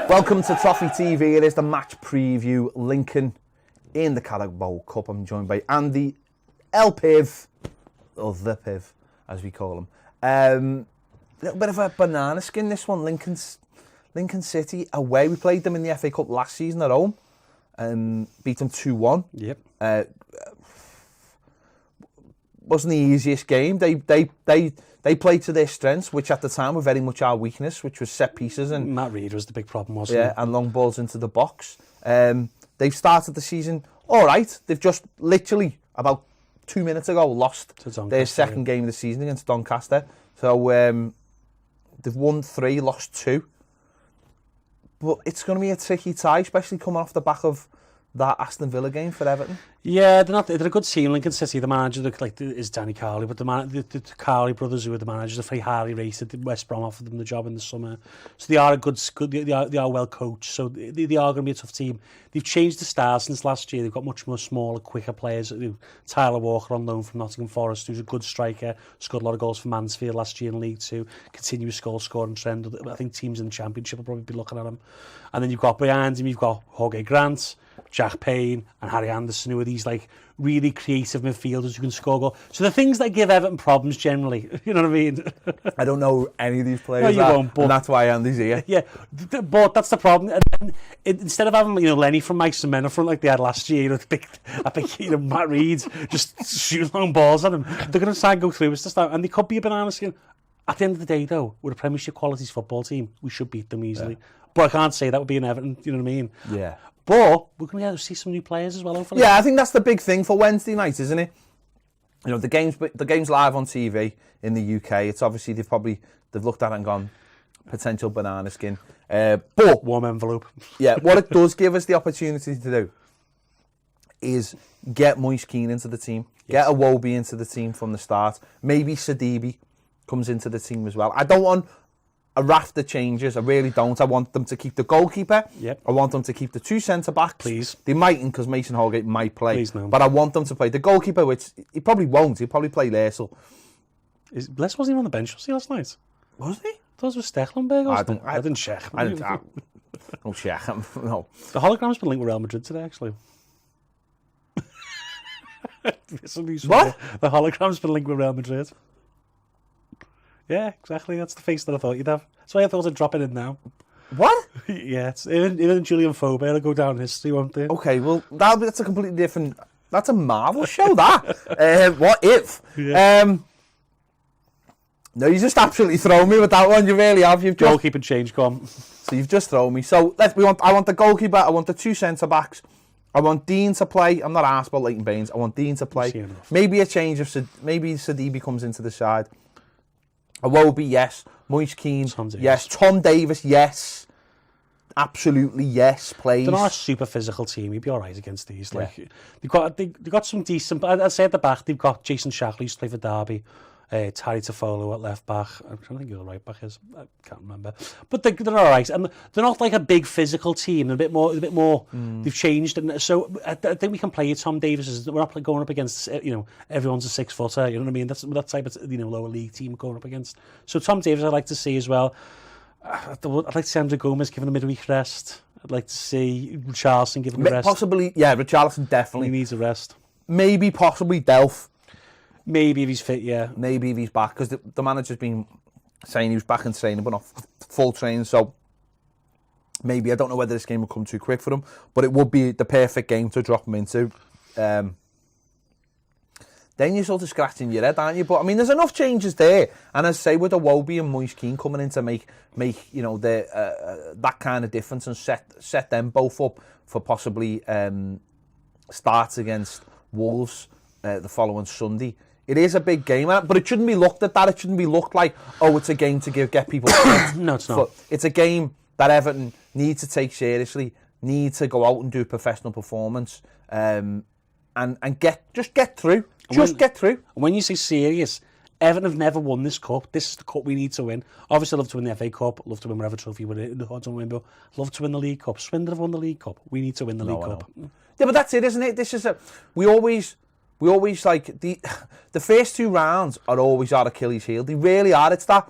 Welcome to Toffee TV. It is the match preview. Lincoln in the Carabao Cup. I'm joined by Andy, El Piv, or the Piv, as we call him. A little bit of a banana skin, this one. Lincoln City away. We played them in the FA Cup last season at home and beat them 2-1. Yep. Wasn't the easiest game. They played to their strengths, which at the time were very much our weakness, which was set pieces and Matt Reid was the big problem, wasn't he? and long balls into the box. They've started the season all right. They've just literally about 2 minutes ago lost their second game of the season against Doncaster. So they've won 3, lost 2. But it's going to be a tricky tie, especially coming off the back of that Aston Villa game for Everton. Yeah, they're a good team. Lincoln City, the manager is Danny Carley, but the Carley brothers, who are the managers, are very highly rated. West Brom offered them the job in the summer, so they are they are well coached. So they are going to be a tough team. They've changed the style since last year. They've got much more smaller, quicker players. Tyler Walker on loan from Nottingham Forest, who's a good striker, scored a lot of goals for Mansfield last year in League Two. Continuous goal scoring trend. I think teams in the Championship will probably be looking at him. And then you've got behind him, you've got Jorge Grant, Jack Payne and Harry Anderson, who are these like really creative midfielders who can score goals. So the things that give Everton problems generally, you know what I mean? I don't know any of these players. No, you won't, but, and that's why Andy's here. Yeah, but that's the problem. And then, instead of having Lenny from Mike Cement up front like they had last year, I think Matt Reid just shooting long balls at him. They're going to try and go through. It's just that, and they could be a banana skin. At the end of the day, though, we're a Premiership qualities football team. We should beat them easily. Yeah. But I can't say that would be an Everton. You know what I mean? Yeah. But we're going to be able to see some new players as well, hopefully. Yeah, I think that's the big thing for Wednesday night, isn't it? You know, the game's live on TV in the UK. It's obviously they've looked at it and gone potential banana skin. But warm envelope. Yeah, what it does give us the opportunity to do is get Moise Keane into the team, get Iwobi into the team from the start. Maybe Sidibe comes into the team as well. I don't want a raft of changes. I really don't. I want them to keep the goalkeeper. Yep. I want them to keep the 2 centre-backs. Please. They mightn't because Mason Holgate might play. Please no. But I want them to play. The goalkeeper, which he probably won't. He'll probably play Lersel. Les wasn't even on the bench, was he, last night? Wasn't he? Those were Stecklenberg. I didn't check. I don't check. No. The hologram's been linked with Real Madrid today, actually. What? The hologram's been linked with Real Madrid. Yeah, exactly. That's the face that I thought you'd have. That's why I thought I'd drop it in now. What? Yeah, it's even Julian Fobe will go down in history, won't they? Okay, well, that's a completely different... That's a Marvel show, that. What if? Yeah. No, you just absolutely thrown me with that one. You really have. You've just... Goalkeeping change, come. So you've just thrown me. So I want the goalkeeper. I want the 2 centre-backs. I want Dean to play. I'm not arsed about Leighton Baines. I want Dean to play. Maybe a change of... Maybe Sidibe comes into the side. Iwobi, yes. Moise Keane, yes. Tom Davis, yes. Absolutely, yes. Plays. They're not a super physical team. You'd be all right against these. Like they've got some decent. I'd say at the back they've got Jason Shackley, used to play for Derby. Terry Toffolo at left back. I'm trying to think who the right back is. I can't remember. But they're all right, and they're not like a big physical team. They're a bit more. They've changed, and so I think we can play Tom Davis. We're not going up against everyone's a 6-footer. You know what I mean? That's that type of lower league team going up against. So Tom Davis, I'd like to see as well. I'd like to see Andrew Gomez given a midweek rest. I'd like to see Richarlison given a rest. Possibly, yeah. Richarlison definitely needs a rest. Maybe, possibly Delph. Maybe if he's fit, yeah. Maybe if he's back, because the manager's been saying he was back in training, but not full training, so maybe, I don't know whether this game will come too quick for him, but it would be the perfect game to drop him into. Then you're sort of scratching your head, aren't you? But, I mean, there's enough changes there, and as I say, with Iwobi and Moise Keane coming in to make that kind of difference and set them both up for possibly starts against Wolves the following Sunday. It is a big game, but it shouldn't be looked at that. It shouldn't be looked like, oh, it's a game to get people. No, it's not. It's a game that Everton need to take seriously, need to go out and do a professional performance, and get through. Get through. When you say serious, Everton have never won this cup. This is the cup we need to win. Obviously, I'd love to win the FA Cup. I'd love to win whatever trophy we're in the window. I'd love to win the League Cup. Swindon have won the League Cup. We need to win the League Cup. Yeah, but that's it, isn't it? This is we always like the first 2 rounds are always our Achilles heel. They really are. It's that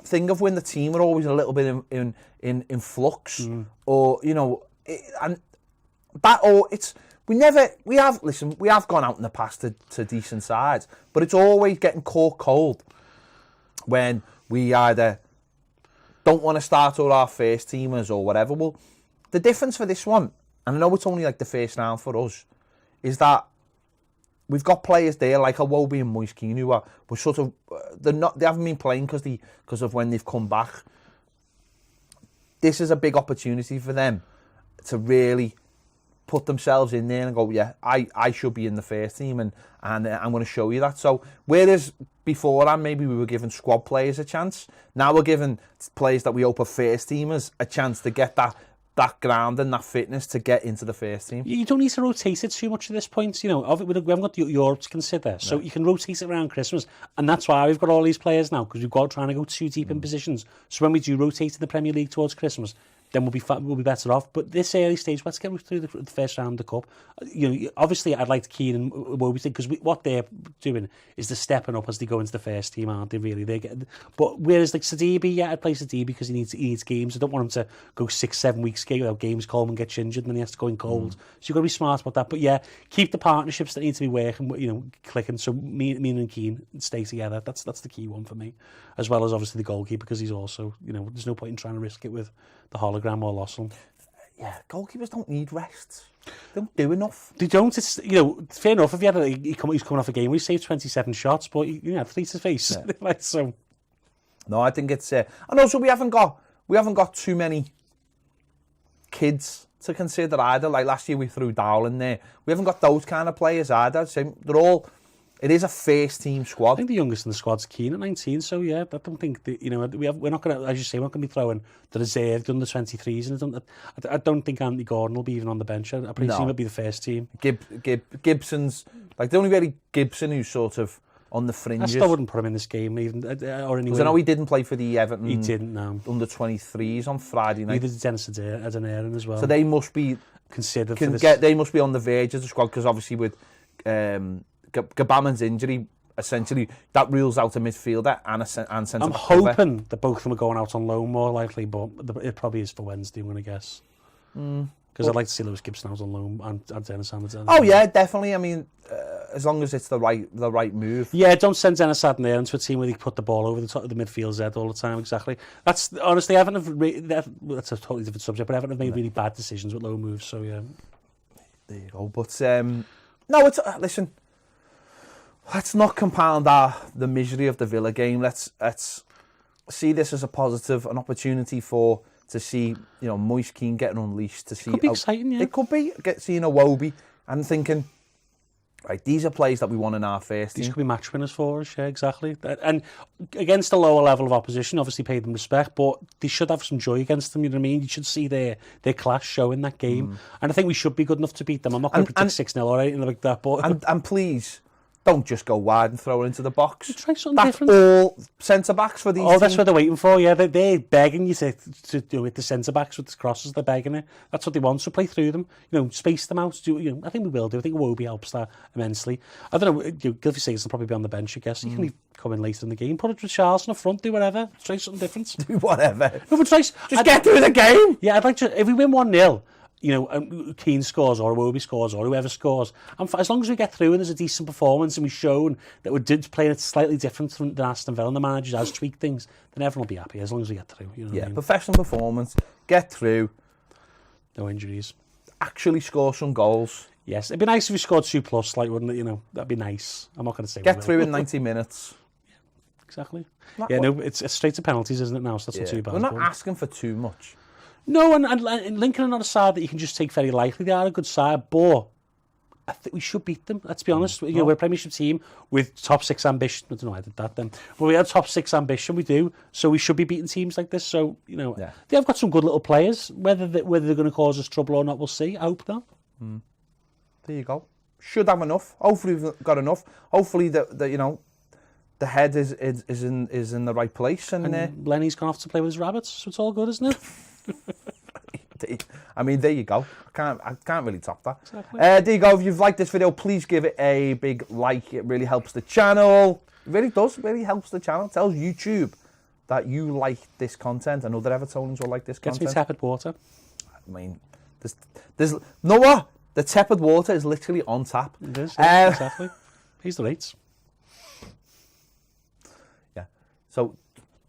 thing of when the team are always a little bit in flux, or we have gone out in the past to decent sides, but it's always getting caught cold when we either don't want to start all our first teamers or whatever. Well, the difference for this one, and I know it's only like the first round for us, is that we've got players there like Iwobi and Moise Keane who were sort of they haven't been playing because of when they've come back. This is a big opportunity for them to really put themselves in there and go, yeah, I should be in the first team, and I'm going to show you that. So whereas beforehand maybe we were giving squad players a chance, now we're giving players that we hope are first teamers a chance to get that ground and that fitness to get into the first team. You don't need to rotate it too much at this point. We haven't got Europe to consider, so you can rotate it around Christmas, and that's why we've got all these players now, because we've got trying to go too deep in positions. So when we do rotate in the Premier League towards Christmas, then we'll be better off. But this early stage, let's get through the first round of the cup. Obviously, I'd like Keane and Iwobi think, because what they're doing is they're stepping up as they go into the first team, aren't they? Really, but whereas like Sidibe, I'd play Sidibe because he needs games. I don't want him to go 6-7 weeks without games. Coleman gets injured and then he has to go in cold. So you've got to be smart about that. But yeah, keep the partnerships that need to be working, clicking. So me and Keane stay together. That's the key one for me, as well as obviously the goalkeeper, because he's also, there's no point in trying to risk it with the hologram or Lossell. Yeah, goalkeepers don't need rests. They don't do enough. They don't. It's fair enough. If you had he's coming off a game where he saved 27 shots, but he had 3 to face. Yeah. So. No, I think it's and also we haven't got too many kids to consider either. Like last year we threw Dowell in there. We haven't got those kind of players either. So it is a first team squad. I think the youngest in the squad's Keane at 19. So yeah, I don't think we're not going to, as you say, we're not going to be throwing the reserved under 23s, and I don't think Anthony Gordon will be even on the bench. I presume it'll be the first team. Gibson's like the only really Gibson who's sort of on the fringes. I still wouldn't put him in this game even, or anyway. I know he didn't play for the Everton. He didn't. No. Under 23s on Friday night. Neither did Dennis Adair as well. So they must be considered for this. They must be on the verge of the squad, because obviously with Gbaman's injury, essentially that rules out a midfielder and centre. I'm hoping that both of them are going out on loan more likely, but it probably is for Wednesday, I'm going to guess. Because I'd like to see Lewis Gibson out on loan and Dennis Adair. Oh yeah, definitely. I mean, as long as it's the right move. Yeah, don't send Dennis Adair into a team where they put the ball over the top of the midfield's head all the time. Exactly. That's honestly, that's a totally different subject, but Everton have made really bad decisions with low moves. So yeah, there you go. But no, it's listen. Let's not compound the misery of the Villa game. Let's see this as a positive, an opportunity to see Moise Keane getting unleashed. To see, it could be exciting. Yeah, it could be. Seeing Iwobi and thinking, right, these are players that we want in our first team. These could be match winners for us. Yeah, exactly. And against a lower level of opposition, obviously pay them respect, but they should have some joy against them. You know what I mean? You should see their class show in that game, and I think we should be good enough to beat them. I'm not going to predict 6-0 or anything like that, but and please. Don't just go wide and throw it into the box. Try something different. All centre-backs for these teams. That's what they're waiting for, yeah. They're begging you to do it, the centre-backs with the crosses, they're begging it. That's what they want, so play through them. Space them out. I think we will do. I think Iwobi helps that immensely. I don't know, Gylfi Sigurdsson will probably be on the bench, I guess. You can come in later in the game. Put it with Charles in the front, do whatever. Try something different. Do whatever. No, but just get through the game. Yeah, I'd like to, if we win 1-0, Keane scores or Iwobi scores or whoever scores. And as long as we get through and there's a decent performance and we've shown that we're playing it slightly different than Aston Villa and the manager has tweaked things, then everyone will be happy as long as we get through. Yeah, professional performance, get through. No injuries. Actually score some goals. Yes, it'd be nice if we scored 2+, wouldn't it? That'd be nice. I'm not going to say get through in 90 minutes. Yeah, exactly. It's straight to penalties, isn't it now? So that's not too bad. We're not asking for too much. No, and Lincoln are not a side that you can just take very lightly. They are a good side, but I think we should beat them. Let's be honest. We're a Premiership team with top 6 ambition. I don't know why I did that then. But we have top 6 ambition, we do. So we should be beating teams like this. So, they have got some good little players. Whether they're going to cause us trouble or not, we'll see. I hope not. There you go. Should have enough. Hopefully we've got enough. Hopefully the head is in the right place. And Lenny's gone off to play with his rabbits, so it's all good, isn't it? I mean, there you go. I can't really top that. Exactly. There you go. If you've liked this video, please give it a big like. It really helps the channel. It really does. It really helps the channel. It tells YouTube that you like this content and other Evertonians will like this Gets me content. tepid water. I mean, there's no what? The tepid water is literally on tap. It is, yeah, exactly. He's the rates. Yeah. So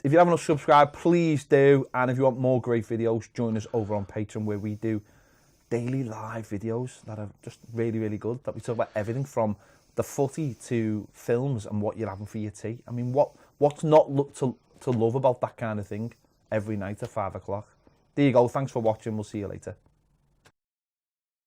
if you haven't subscribed, please do. And if you want more great videos, join us over on Patreon, where we do daily live videos that are just really, really good. That we talk about everything from the footy to films and what you're having for your tea. I mean, what's not look to love about that kind of thing every night at 5 o'clock? There you go. Thanks for watching. We'll see you later.